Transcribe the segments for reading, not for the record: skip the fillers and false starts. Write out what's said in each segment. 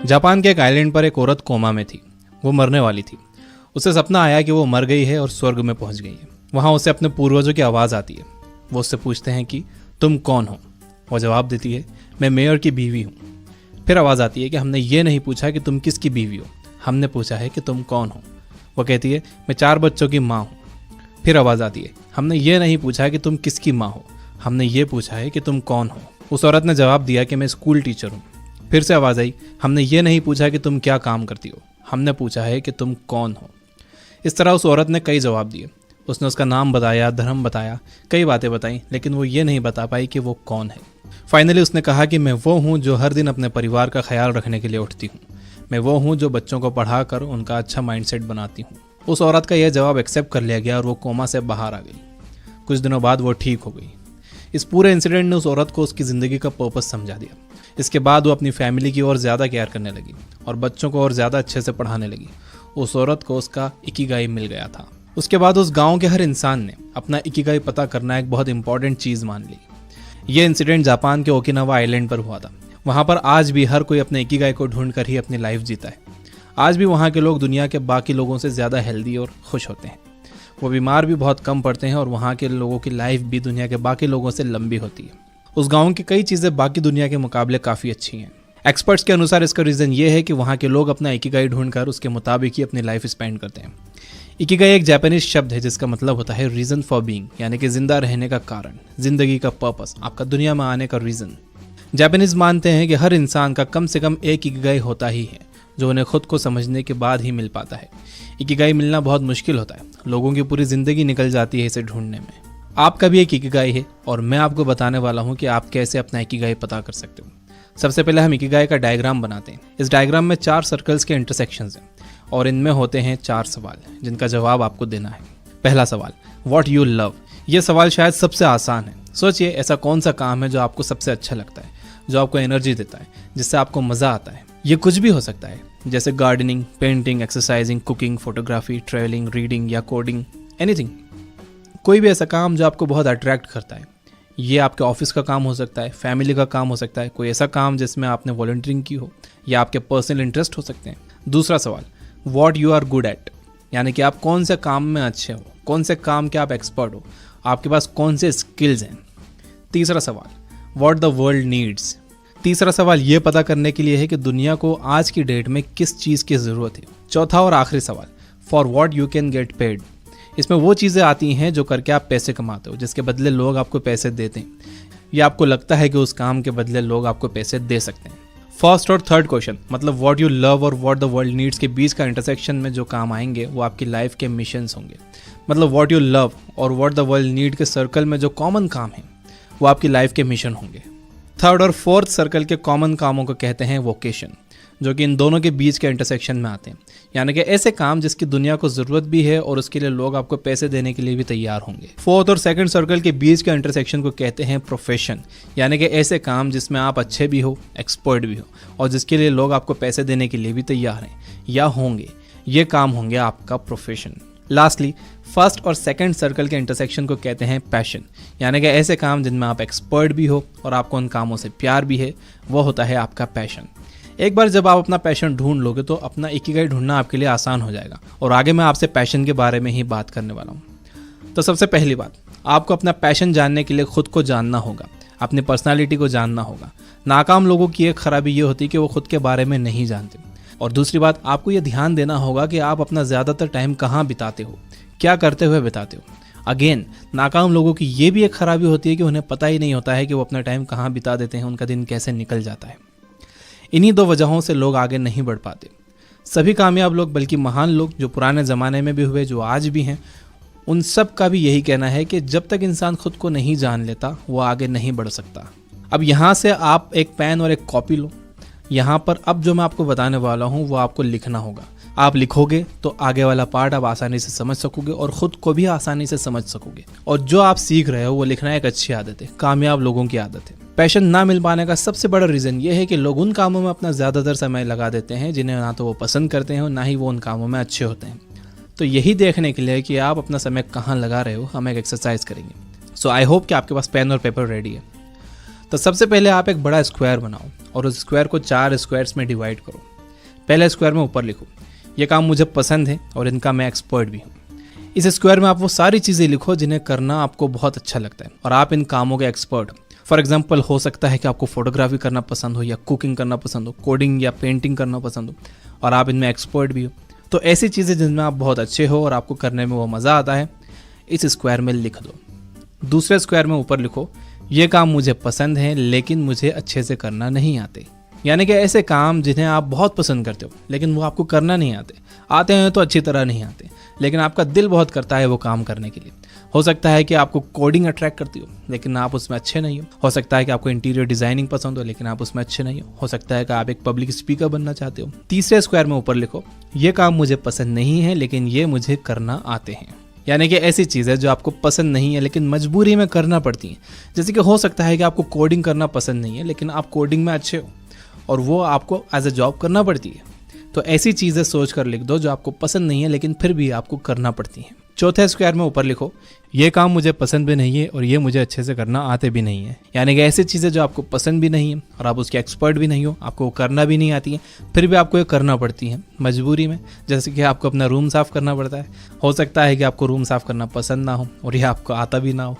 Japan के एक island पर एक औरत कोमा में थी। वो मरने वाली थी। उसे सपना आया कि वो मर गई है और स्वर्ग में पहुंच गई है। वहां उसे अपने पूर्वजों की आवाज़ आती है। वो उससे पूछते हैं कि तुम कौन हो। वो जवाब देती है, मैं मेयर की बीवी हूँ। फिर आवाज़ आती है कि हमने ये नहीं पूछा कि तुम किसकी बीवी हो, हमने पूछा है कि तुम कौन हो। वो कहती है, मैं 4 बच्चों की माँ हूँ। फिर आवाज़ आती है, हमने ये नहीं पूछा कि तुम किसकी माँ हो, हमने ये पूछा है कि तुम कौन हो। उस औरत ने जवाब दिया कि मैं स्कूल टीचर हूँ। फिर से आवाज़ आई, हमने ये नहीं पूछा कि तुम क्या काम करती हो, हमने पूछा है कि तुम कौन हो। इस तरह उस औरत ने कई जवाब दिए। उसने उसका नाम बताया, धर्म बताया, कई बातें बताई, लेकिन वो ये नहीं बता पाई कि वो कौन है। फाइनली उसने कहा कि मैं वो हूँ जो हर दिन अपने परिवार का ख्याल रखने के लिए उठती हूँ। मैं वो हूँ जो बच्चों को पढ़ाकर उनका अच्छा माइंडसेट बनाती हूँ। उस औरत का यह जवाब एक्सेप्ट कर लिया गया और वो कोमा से बाहर आ गई। कुछ दिनों बाद वो ठीक हो गई। इस पूरे इंसिडेंट ने उस औरत को उसकी ज़िंदगी का पर्पस समझा दिया। इसके बाद वो अपनी फैमिली की और ज़्यादा केयर करने लगी और बच्चों को और ज़्यादा अच्छे से पढ़ाने लगी। उस औरत को उसका इकिगाई मिल गया था। उसके बाद उस गांव के हर इंसान ने अपना इकिगाई पता करना एक बहुत इंपॉर्टेंट चीज़ मान ली। ये इंसिडेंट जापान के ओकिनावा आइलैंड पर हुआ था। वहाँ पर आज भी हर कोई अपने इकिगाई को ढूंढ कर ही अपनी लाइफ जीता है। आज भी वहाँ के लोग दुनिया के बाकी लोगों से ज़्यादा हेल्दी और खुश होते हैं। वो बीमार भी बहुत कम पड़ते हैं और वहाँ के लोगों की लाइफ भी दुनिया के बाकी लोगों से लंबी होती है। उस गांव की कई चीज़ें बाकी दुनिया के मुकाबले काफ़ी अच्छी हैं। एक्सपर्ट्स के अनुसार इसका रीज़न ये है कि वहाँ के लोग अपना इकिगाई ढूंढकर उसके मुताबिक ही अपनी लाइफ स्पेंड करते हैं। इकिगाई एक जापानीज शब्द है जिसका मतलब होता है रीज़न फॉर बीइंग, यानी कि जिंदा रहने का कारण, जिंदगी का पर्पस, आपका दुनिया में आने का रीज़न। जापानीज मानते हैं कि हर इंसान का कम से कम एक इकिगाई होता ही है, जो उन्हें खुद को समझने के बाद ही मिल पाता है। इकिगाई मिलना बहुत मुश्किल होता है। लोगों की पूरी ज़िंदगी निकल जाती है इसे ढूंढने में। आपका भी एक इकिगाई है और मैं आपको बताने वाला हूँ कि आप कैसे अपना इकिगाई पता कर सकते हो। सबसे पहले हम इकिगाई का डायग्राम बनाते हैं। इस डायग्राम में 4 सर्कल्स के इंटरसेक्शंस हैं और इनमें होते हैं 4 सवाल जिनका जवाब आपको देना है। पहला सवाल, व्हाट यू लव। ये सवाल शायद सबसे आसान है। सोचिए, ऐसा कौन सा काम है जो आपको सबसे अच्छा लगता है, जो आपको एनर्जी देता है, जिससे आपको मज़ा आता है। ये कुछ भी हो सकता है, जैसे gardening, painting, exercising, cooking, photography, travelling, reading या कोडिंग, एनीथिंग। कोई भी ऐसा काम जो आपको बहुत अट्रैक्ट करता है। ये आपके ऑफिस का काम हो सकता है, फैमिली का काम हो सकता है, कोई ऐसा काम जिसमें आपने वॉलंटियरिंग की हो या आपके पर्सनल इंटरेस्ट हो सकते हैं। दूसरा सवाल, what you are good at, यानी कि आप कौन से काम में अच्छे हो, कौन से काम के आप एक्सपर्ट हो, आपके पास कौन से स्किल्स हैं। तीसरा सवाल, व्हाट द वर्ल्ड नीड्स। तीसरा सवाल ये पता करने के लिए है कि दुनिया को आज की डेट में किस चीज़ की ज़रूरत है। चौथा और आखिरी सवाल, for what you can get paid. इसमें वो चीज़ें आती हैं जो करके आप पैसे कमाते हो, जिसके बदले लोग आपको पैसे देते हैं, या आपको लगता है कि उस काम के बदले लोग आपको पैसे दे सकते हैं। फर्स्ट और थर्ड क्वेश्चन, मतलब व्हाट यू लव और व्हाट द वर्ल्ड नीड्स के बीच का इंटरसेक्शन में जो काम आएंगे वो आपकी लाइफ के मिशंस होंगे। मतलब व्हाट यू लव और व्हाट द वर्ल्ड नीड के सर्कल में जो कॉमन काम है वो आपकी लाइफ के मिशन होंगे। थर्ड और फोर्थ सर्कल के कॉमन कामों को कहते हैं वोकेशन, जो कि इन दोनों के बीच के इंटरसेक्शन में आते हैं, यानी कि ऐसे काम जिसकी दुनिया को ज़रूरत भी है और उसके लिए लोग आपको पैसे देने के लिए भी तैयार होंगे। फोर्थ और सेकंड सर्कल के बीच के इंटरसेक्शन को कहते हैं प्रोफेशन, यानी कि ऐसे काम जिसमें आप अच्छे भी हो, एक्सपर्ट भी हो और जिसके लिए लोग आपको पैसे देने के लिए भी तैयार हैं या होंगे। ये काम होंगे आपका प्रोफेशन। लास्टली, फर्स्ट और सेकंड सर्कल के इंटरसेक्शन को कहते हैं पैशन, यानी कि ऐसे काम जिनमें आप एक्सपर्ट भी हो और आपको उन कामों से प्यार भी है, वो होता है आपका पैशन। एक बार जब आप अपना पैशन ढूंढ लोगे तो अपना इकिगाई ढूंढना आपके लिए आसान हो जाएगा और आगे मैं आपसे पैशन के बारे में ही बात करने वाला हूँ। तो सबसे पहली बात, आपको अपना पैशन जानने के लिए खुद को जानना होगा, अपनी पर्सनालिटी को जानना होगा। नाकाम लोगों की एक खराबी ये होती है कि वो खुद के बारे में नहीं जानते। और दूसरी बात, आपको ये ध्यान देना होगा कि आप अपना ज़्यादातर टाइम कहाँ बिताते हो, क्या करते हुए बिताते हो। अगेन, नाकाम लोगों की ये भी एक खराबी होती है कि उन्हें पता ही नहीं होता है कि वो अपना टाइम कहाँ बिता देते हैं, उनका दिन कैसे निकल जाता है। इन्हीं 2 वजहों से लोग आगे नहीं बढ़ पाते। सभी कामयाब लोग, बल्कि महान लोग जो पुराने ज़माने में भी हुए, जो आज भी हैं, उन सब का भी यही कहना है कि जब तक इंसान खुद को नहीं जान लेता वो आगे नहीं बढ़ सकता। अब यहाँ से आप एक पेन और एक कॉपी लो। यहाँ पर अब जो मैं आपको बताने वाला हूँ वो आपको लिखना होगा। आप लिखोगे तो आगे वाला पार्ट आप आसानी से समझ सकोगे और ख़ुद को भी आसानी से समझ सकोगे। और जो आप सीख रहे हो वो लिखना एक अच्छी आदत है, कामयाब लोगों की आदत है। पैशन ना मिल पाने का सबसे बड़ा रीज़न ये है कि लोग उन कामों में अपना ज़्यादातर समय लगा देते हैं जिन्हें ना तो वो पसंद करते हैं और ना ही वो उन कामों में अच्छे होते हैं। तो यही देखने के लिए कि आप अपना समय कहाँ लगा रहे हो, हम एक एक्सरसाइज करेंगे। सो आई होप कि आपके पास पेन और पेपर रेडी है। तो सबसे पहले आप एक बड़ा स्क्वायर बनाओ और उस स्क्वायर को 4 स्क्वायर्स में डिवाइड करो। पहले स्क्वायर में ऊपर लिखो, ये काम मुझे पसंद है और इनका मैं एक्सपर्ट भी हूँ। इस स्क्वायर में आप वो सारी चीज़ें लिखो जिन्हें करना आपको बहुत अच्छा लगता है और आप इन कामों के एक्सपर्ट हो। फॉर एग्जाम्पल हो सकता है कि आपको फोटोग्राफी करना पसंद हो या कुकिंग करना पसंद हो, कोडिंग या पेंटिंग करना पसंद हो और आप इनमें एक्सपर्ट भी हो। तो ऐसी चीज़ें जिनमें आप बहुत अच्छे हो और आपको करने में वो मज़ा आता है, इस स्क्वायर में लिख दो। दूसरे स्क्वायर में ऊपर लिखो, ये काम मुझे पसंद है लेकिन मुझे अच्छे से करना नहीं आते। यानी कि ऐसे काम जिन्हें आप बहुत पसंद करते हो लेकिन वो आपको करना नहीं आते हैं तो अच्छी तरह नहीं आते, लेकिन आपका दिल बहुत करता है वो काम करने के लिए। हो सकता है कि आपको कोडिंग अट्रैक्ट करती हो लेकिन आप उसमें अच्छे नहीं हो सकता है कि आपको इंटीरियर डिजाइनिंग पसंद हो लेकिन आप उसमें अच्छे नहीं हो सकता है कि आप एक पब्लिक स्पीकर बनना चाहते हो। तीसरे स्क्वायर में ऊपर लिखो, ये काम मुझे पसंद नहीं है लेकिन ये मुझे करना आते हैं। यानी कि ऐसी चीज़ है जो आपको पसंद नहीं है लेकिन मजबूरी में करना पड़ती है। जैसे कि हो सकता है कि आपको कोडिंग करना पसंद नहीं है लेकिन आप कोडिंग में अच्छे हो और वो आपको एज ए जॉब करना पड़ती है। तो ऐसी चीज़ें सोच कर लिख दो जो आपको पसंद नहीं है लेकिन फिर भी आपको करना पड़ती हैं। चौथे स्क्वायर में ऊपर लिखो, ये काम मुझे पसंद भी नहीं है और ये मुझे अच्छे से करना आते भी नहीं है। यानी कि ऐसी चीज़ें जो आपको पसंद भी नहीं है और आप उसके एक्सपर्ट भी नहीं हो, आपको वो करना भी नहीं आती है, फिर भी आपको ये करना पड़ती है मजबूरी में। जैसे कि आपको अपना रूम साफ़ करना पड़ता है। हो सकता है कि आपको रूम साफ़ करना पसंद ना हो और ये आपको आता भी ना हो।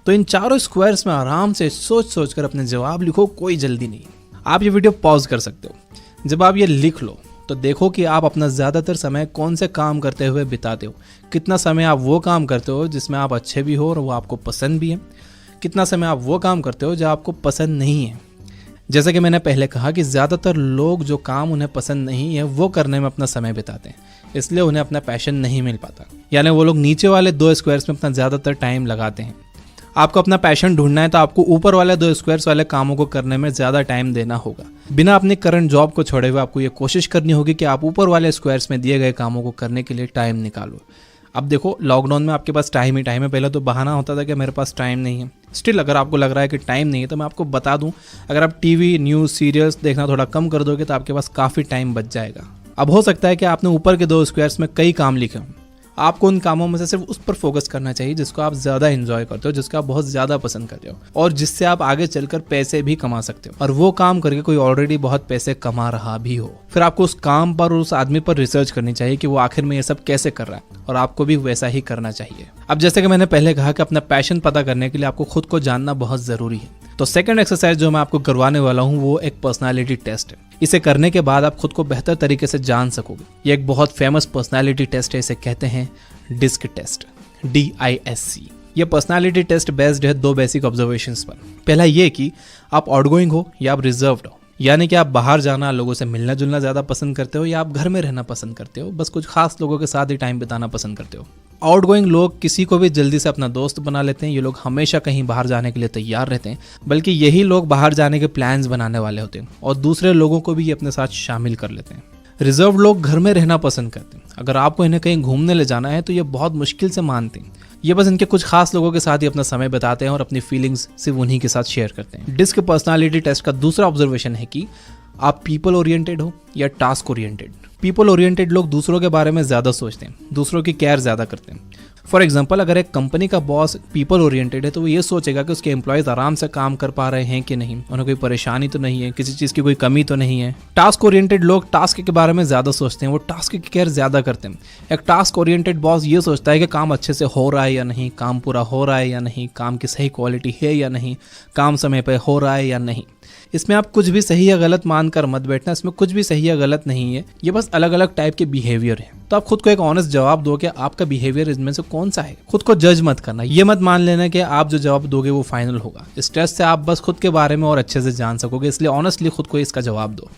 तो इन चारों स्क्वायर्स में आराम से सोच कर अपने जवाब लिखो, कोई जल्दी नहीं। आप ये वीडियो पॉज कर सकते हो। जब आप ये लिख लो तो देखो कि आप अपना ज़्यादातर समय कौन से काम करते हुए बिताते हो। कितना समय आप वो काम करते हो जिसमें आप अच्छे भी हो और वो आपको पसंद भी है। कितना समय आप वो काम करते हो जो आपको पसंद नहीं है। जैसे कि मैंने पहले कहा कि ज़्यादातर लोग जो काम उन्हें पसंद नहीं है वो करने में अपना समय बिताते हैं, इसलिए उन्हें अपना पैशन नहीं मिल पाता। यानी वो लोग नीचे वाले 2 स्क्वायर्स में अपना ज़्यादातर टाइम लगाते हैं। आपको अपना पैशन ढूंढना है तो आपको ऊपर वाले 2 स्क्वायर्स वाले कामों को करने में ज़्यादा टाइम देना होगा। बिना अपनी करंट जॉब को छोड़े हुए आपको ये कोशिश करनी होगी कि आप ऊपर वाले स्क्वायर्स में दिए गए कामों को करने के लिए टाइम निकालो। अब देखो, लॉकडाउन में आपके पास टाइम ही टाइम है। पहले तो बहाना होता था कि मेरे पास टाइम नहीं है। स्टिल अगर आपको लग रहा है कि टाइम नहीं है तो मैं आपको बता दूं, अगर आप टीवी, न्यूज़, सीरियल्स देखना थोड़ा कम कर दोगे तो आपके पास काफ़ी टाइम बच जाएगा। अब हो सकता है कि आपने ऊपर के 2 स्क्वायर्स में कई काम लिखे हों। आपको उन कामों में से सिर्फ उस पर फोकस करना चाहिए जिसको आप ज़्यादा एंजॉय करते हो, जिसको आप बहुत ज़्यादा पसंद करते हो और जिससे आप आगे चलकर पैसे भी कमा सकते हो और वो काम करके कोई ऑलरेडी बहुत पैसे कमा रहा भी हो। फिर आपको उस काम पर और उस आदमी पर रिसर्च करनी चाहिए कि वो आखिर में ये सब कैसे कर रहा है और आपको भी वैसा ही करना चाहिए। अब जैसे कि मैंने पहले कहा कि अपना पैशन पता करने के लिए आपको खुद को जानना बहुत ज़रूरी है। तो सेकंड एक्सरसाइज जो मैं आपको करवाने वाला हूँ वो एक पर्सनालिटी टेस्ट है। इसे करने के बाद आप खुद को बेहतर तरीके से जान सकोगे। ये एक बहुत फेमस पर्सनालिटी टेस्ट है, इसे कहते हैं डिस्क टेस्ट, DISC। ये पर्सनालिटी टेस्ट बेस्ड है 2 बेसिक ऑब्जर्वेशंस पर। पहला ये कि आप आउटगोइंग हो या आप रिजर्व्ड हो, यानी कि आप बाहर जाना, लोगों से मिलना जुलना ज़्यादा पसंद करते हो या आप घर में रहना पसंद करते हो, बस कुछ खास लोगों के साथ ही टाइम बिताना पसंद करते हो। आउटगोइंग लोग किसी को भी जल्दी से अपना दोस्त बना लेते हैं। ये लोग हमेशा कहीं बाहर जाने के लिए तैयार रहते हैं, बल्कि यही लोग बाहर जाने के प्लान्स बनाने वाले होते हैं और दूसरे लोगों को भी ये अपने साथ शामिल कर लेते हैं। रिजर्व लोग घर में रहना पसंद करते हैं। अगर आपको इन्हें कहीं घूमने ले जाना है तो ये बहुत मुश्किल से मानते हैं। ये बस इनके कुछ खास लोगों के साथ ही अपना समय बिताते हैं और अपनी फीलिंग्स सिर्फ उन्हीं के साथ शेयर करते हैं। डिस्क पर्सनालिटी टेस्ट का दूसरा ऑब्जर्वेशन है कि आप पीपल ओरिएंटेड हो या टास्क ओरिएंटेड। पीपल ओरिएंटेड लोग दूसरों के बारे में ज़्यादा सोचते हैं, दूसरों की केयर ज़्यादा करते हैं। फॉर एग्जाम्पल, अगर एक कंपनी का बॉस पीपल ओरिएंटेड है तो वो ये सोचेगा कि उसके एम्प्लॉयज़ आराम से काम कर पा रहे हैं कि नहीं, उन्हें कोई परेशानी तो नहीं है, किसी चीज़ की कोई कमी तो नहीं है। टास्क ओरिएंटेड लोग टास्क के बारे में ज़्यादा सोचते हैं, वो टास्क की केयर ज़्यादा करते हैं। एक टास्क ओरिएंटेड बॉस ये सोचता है कि काम अच्छे से हो रहा है या नहीं, काम पूरा हो रहा है या नहीं, काम की सही क्वालिटी है या नहीं, काम समय पर हो रहा है या नहीं। इसमें आप कुछ भी सही या गलत मानकर मत बैठना, इसमें कुछ भी सही या गलत नहीं है, ये बस अलग अलग टाइप के बिहेवियर है। तो आप खुद को एक ऑनेस्ट जवाब दो कि आपका बिहेवियर इनमें से कौन सा है। खुद को जज मत करना, ये मत मान लेना कि आप जो जवाब दोगे वो फाइनल होगा। इस टेस्ट से आप बस खुद के बारे में और अच्छे से जान सकोगे, इसलिए ऑनेस्टली खुद को इसका जवाब दो।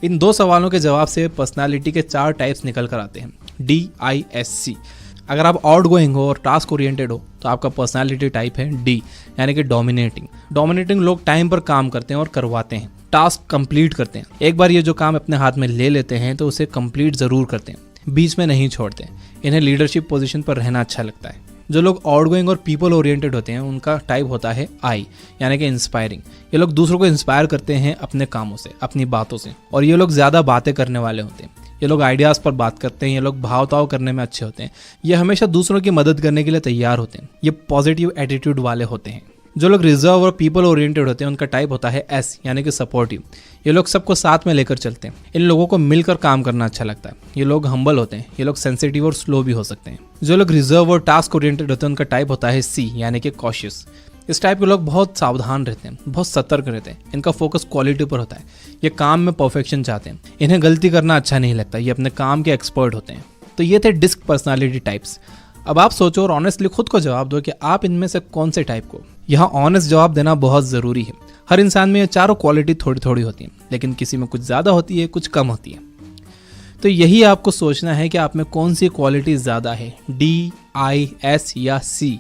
इन 2 सवालों के जवाब से पर्सनालिटी के 4 टाइप्स निकल कर आते हैं, DISC। अगर आप आउटगोइंग हो और टास्क ओरिएंटेड हो तो आपका पर्सनालिटी टाइप है D, यानी कि डोमिनेटिंग। डोमिनेटिंग लोग टाइम पर काम करते हैं और करवाते हैं, टास्क कंप्लीट करते हैं। एक बार ये जो काम अपने हाथ में ले लेते हैं तो उसे कंप्लीट ज़रूर करते हैं, बीच में नहीं छोड़ते। इन्हें लीडरशिप पोजीशन पर रहना अच्छा लगता है। जो लोग आउटगोइंग और पीपल ओरिएंटेड होते हैं उनका टाइप होता है I, यानी कि इंस्पायरिंग। ये लोग दूसरों को इंस्पायर करते हैं अपने कामों से, अपनी बातों से, और ये लोग ज़्यादा बातें करने वाले होते हैं। ये लोग आइडियाज़ पर बात करते हैं, ये लोग भाव-ताव करने में अच्छे होते हैं, ये हमेशा दूसरों की मदद करने के लिए तैयार होते हैं, ये पॉजिटिव एटीट्यूड वाले होते हैं। जो लोग रिजर्व और पीपल ओरिएंटेड होते हैं उनका टाइप होता है एस, यानी कि सपोर्टिव। ये लोग सबको साथ में लेकर चलते हैं। इन लोगों को मिलकर काम करना अच्छा लगता है। ये लोग हम्बल होते हैं। ये लोग सेंसिटिव और स्लो भी हो सकते हैं। जो लोग रिजर्व और टास्क ओरिएंटेड होते हैं उनका टाइप होता है सी, यानी कि कॉशियस। इस टाइप के लोग बहुत सावधान रहते हैं, बहुत सतर्क रहते हैं। इनका फोकस क्वालिटी पर होता है। ये काम में परफेक्शन चाहते हैं। इन्हें गलती करना अच्छा नहीं लगता। ये अपने काम के एक्सपर्ट होते हैं। तो ये थे डिस्क पर्सनालिटी टाइप्स। अब आप सोचो और ऑनेस्टली खुद को जवाब दो कि आप इनमें से कौन से टाइप को। यहाँ ऑनेस्ट जवाब देना बहुत ज़रूरी है। हर इंसान में ये चारों क्वालिटी थोड़ी थोड़ी होती हैं, लेकिन किसी में कुछ ज़्यादा होती है, कुछ कम होती है। तो यही आपको सोचना है कि आप में कौन सी क्वालिटी ज़्यादा है, डी, आई, एस या सी।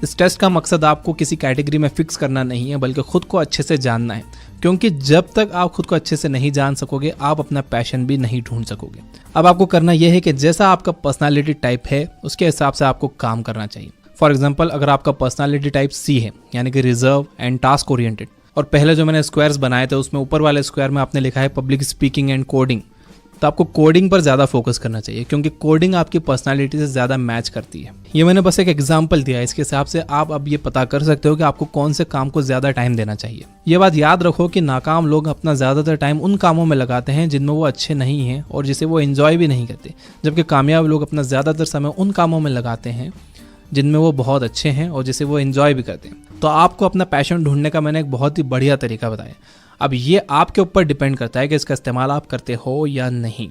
इस टेस्ट का मकसद आपको किसी कैटेगरी में फिक्स करना नहीं है, बल्कि खुद को अच्छे से जानना है। क्योंकि जब तक आप खुद को अच्छे से नहीं जान सकोगे, आप अपना पैशन भी नहीं ढूंढ सकोगे। अब आपको करना यह है कि जैसा आपका पर्सनालिटी टाइप है, उसके हिसाब से आपको काम करना चाहिए। फॉर एग्जाम्पल, अगर आपका पर्सनालिटी टाइप सी है, यानी कि रिजर्व एंड टास्क ओरिएंटेड, और पहले जो मैंने स्क्वायर्स बनाए थे उसमें ऊपर वाले स्क्वायर में आपने लिखा है पब्लिक स्पीकिंग एंड कोडिंग, तो आपको कोडिंग पर ज़्यादा फोकस करना चाहिए, क्योंकि कोडिंग आपकी पर्सनालिटी से ज़्यादा मैच करती है। ये मैंने बस एक एग्जांपल दिया है। इसके हिसाब से आप अब ये पता कर सकते हो कि आपको कौन से काम को ज़्यादा टाइम देना चाहिए। ये बात याद रखो कि नाकाम लोग अपना ज़्यादातर टाइम उन कामों में लगाते हैं जिनमें वो अच्छे नहीं हैं और जिसे वो एंजॉय भी नहीं करते, जबकि कामयाब लोग अपना ज़्यादातर समय उन कामों में लगाते हैं जिनमें वो बहुत अच्छे हैं और जिसे वो एंजॉय भी करते हैं। तो आपको अपना पैशन ढूंढने का मैंने एक बहुत ही बढ़िया तरीका बताया। अब ये आपके ऊपर डिपेंड करता है कि इसका इस्तेमाल आप करते हो या नहीं।